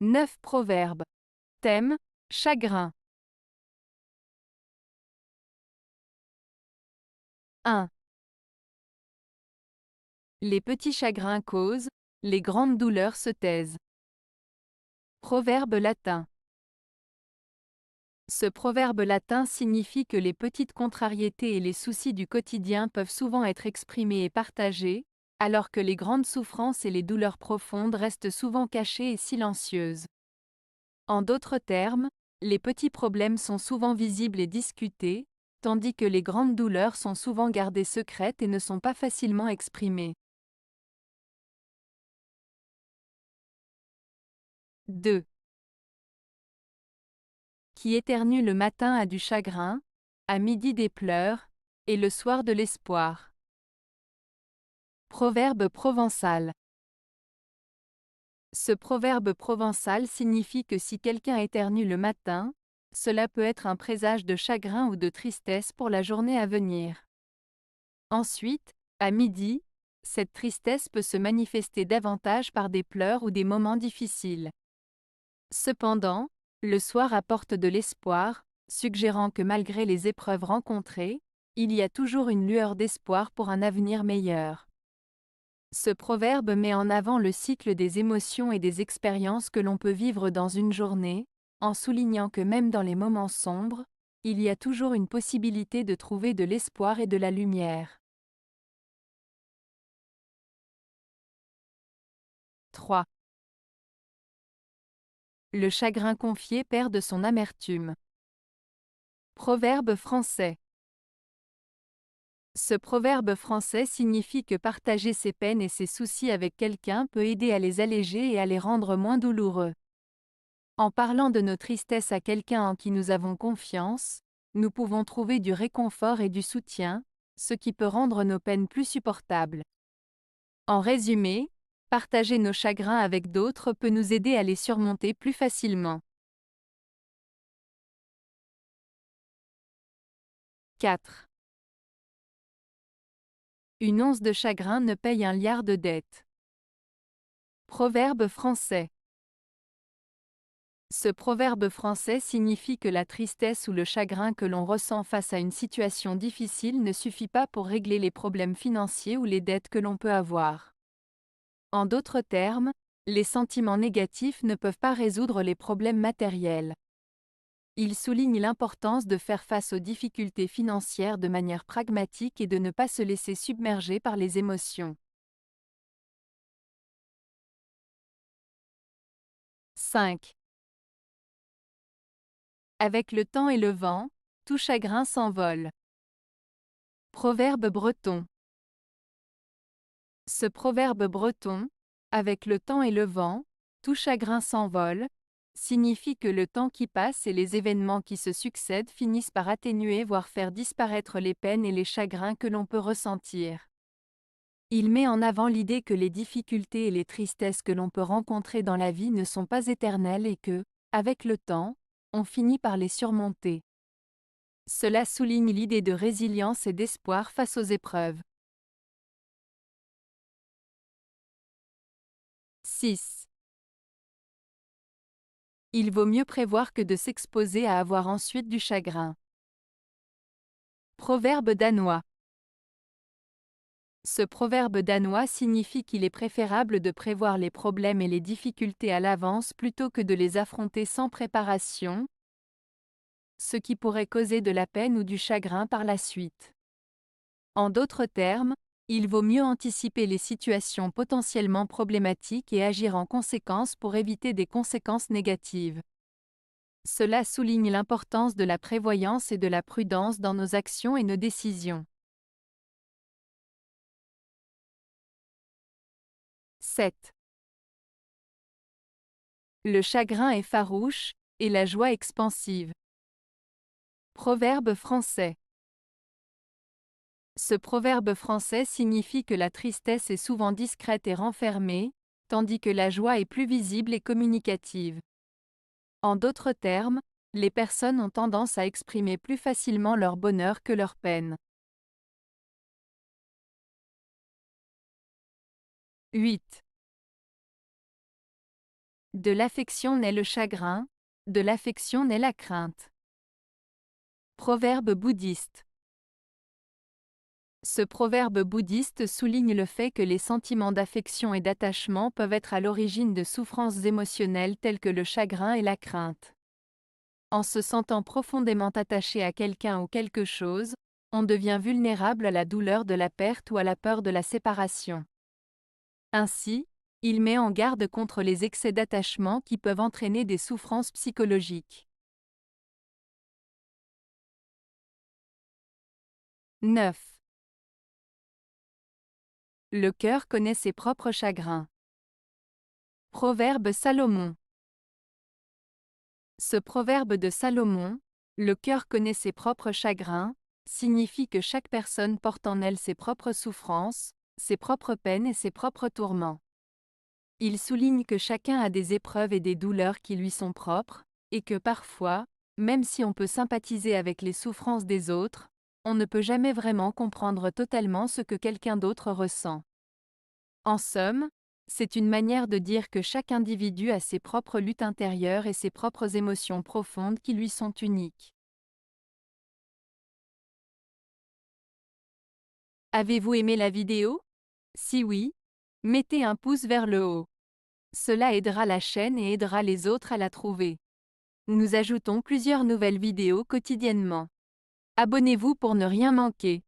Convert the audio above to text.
9 proverbes. Thème, chagrin. 1. Les petits chagrins causent, les grandes douleurs se taisent. Proverbe latin. Ce proverbe latin signifie que les petites contrariétés et les soucis du quotidien peuvent souvent être exprimés et partagés, alors que les grandes souffrances et les douleurs profondes restent souvent cachées et silencieuses. En d'autres termes, les petits problèmes sont souvent visibles et discutés, tandis que les grandes douleurs sont souvent gardées secrètes et ne sont pas facilement exprimées. 2. Qui éternue le matin a du chagrin, à midi des pleurs, et le soir de l'espoir. Proverbe provençal. Ce proverbe provençal signifie que si quelqu'un éternue le matin, cela peut être un présage de chagrin ou de tristesse pour la journée à venir. Ensuite, à midi, cette tristesse peut se manifester davantage par des pleurs ou des moments difficiles. Cependant, le soir apporte de l'espoir, suggérant que malgré les épreuves rencontrées, il y a toujours une lueur d'espoir pour un avenir meilleur. Ce proverbe met en avant le cycle des émotions et des expériences que l'on peut vivre dans une journée, en soulignant que même dans les moments sombres, il y a toujours une possibilité de trouver de l'espoir et de la lumière. 3. Le chagrin confié perd de son amertume. Proverbe français. Ce proverbe français signifie que partager ses peines et ses soucis avec quelqu'un peut aider à les alléger et à les rendre moins douloureux. En parlant de nos tristesses à quelqu'un en qui nous avons confiance, nous pouvons trouver du réconfort et du soutien, ce qui peut rendre nos peines plus supportables. En résumé, partager nos chagrins avec d'autres peut nous aider à les surmonter plus facilement. 4. Une once de chagrin ne paye un liard de dettes. Proverbe français. Ce proverbe français signifie que la tristesse ou le chagrin que l'on ressent face à une situation difficile ne suffit pas pour régler les problèmes financiers ou les dettes que l'on peut avoir. En d'autres termes, les sentiments négatifs ne peuvent pas résoudre les problèmes matériels. Il souligne l'importance de faire face aux difficultés financières de manière pragmatique et de ne pas se laisser submerger par les émotions. 5. Avec le temps et le vent, tout chagrin s'envole. Proverbe breton. Ce proverbe breton, avec le temps et le vent, tout chagrin s'envole, signifie que le temps qui passe et les événements qui se succèdent finissent par atténuer voire faire disparaître les peines et les chagrins que l'on peut ressentir. Il met en avant l'idée que les difficultés et les tristesses que l'on peut rencontrer dans la vie ne sont pas éternelles et que, avec le temps, on finit par les surmonter. Cela souligne l'idée de résilience et d'espoir face aux épreuves. 6. Il vaut mieux prévoir que de s'exposer à avoir ensuite du chagrin. Proverbe danois. Ce proverbe danois signifie qu'il est préférable de prévoir les problèmes et les difficultés à l'avance plutôt que de les affronter sans préparation, ce qui pourrait causer de la peine ou du chagrin par la suite. En d'autres termes, il vaut mieux anticiper les situations potentiellement problématiques et agir en conséquence pour éviter des conséquences négatives. Cela souligne l'importance de la prévoyance et de la prudence dans nos actions et nos décisions. 7. Le chagrin est farouche, et la joie expansive. Proverbe français. Ce proverbe français signifie que la tristesse est souvent discrète et renfermée, tandis que la joie est plus visible et communicative. En d'autres termes, les personnes ont tendance à exprimer plus facilement leur bonheur que leur peine. 8. De l'affection naît le chagrin, de l'affection naît la crainte. Proverbe bouddhiste. Ce proverbe bouddhiste souligne le fait que les sentiments d'affection et d'attachement peuvent être à l'origine de souffrances émotionnelles telles que le chagrin et la crainte. En se sentant profondément attaché à quelqu'un ou quelque chose, on devient vulnérable à la douleur de la perte ou à la peur de la séparation. Ainsi, il met en garde contre les excès d'attachement qui peuvent entraîner des souffrances psychologiques. 9. Le cœur connaît ses propres chagrins. Proverbe Salomon. Ce proverbe de Salomon, le cœur connaît ses propres chagrins, signifie que chaque personne porte en elle ses propres souffrances, ses propres peines et ses propres tourments. Il souligne que chacun a des épreuves et des douleurs qui lui sont propres, et que parfois, même si on peut sympathiser avec les souffrances des autres, on ne peut jamais vraiment comprendre totalement ce que quelqu'un d'autre ressent. En somme, c'est une manière de dire que chaque individu a ses propres luttes intérieures et ses propres émotions profondes qui lui sont uniques. Avez-vous aimé la vidéo? Si oui, mettez un pouce vers le haut. Cela aidera la chaîne et aidera les autres à la trouver. Nous ajoutons plusieurs nouvelles vidéos quotidiennement. Abonnez-vous pour ne rien manquer.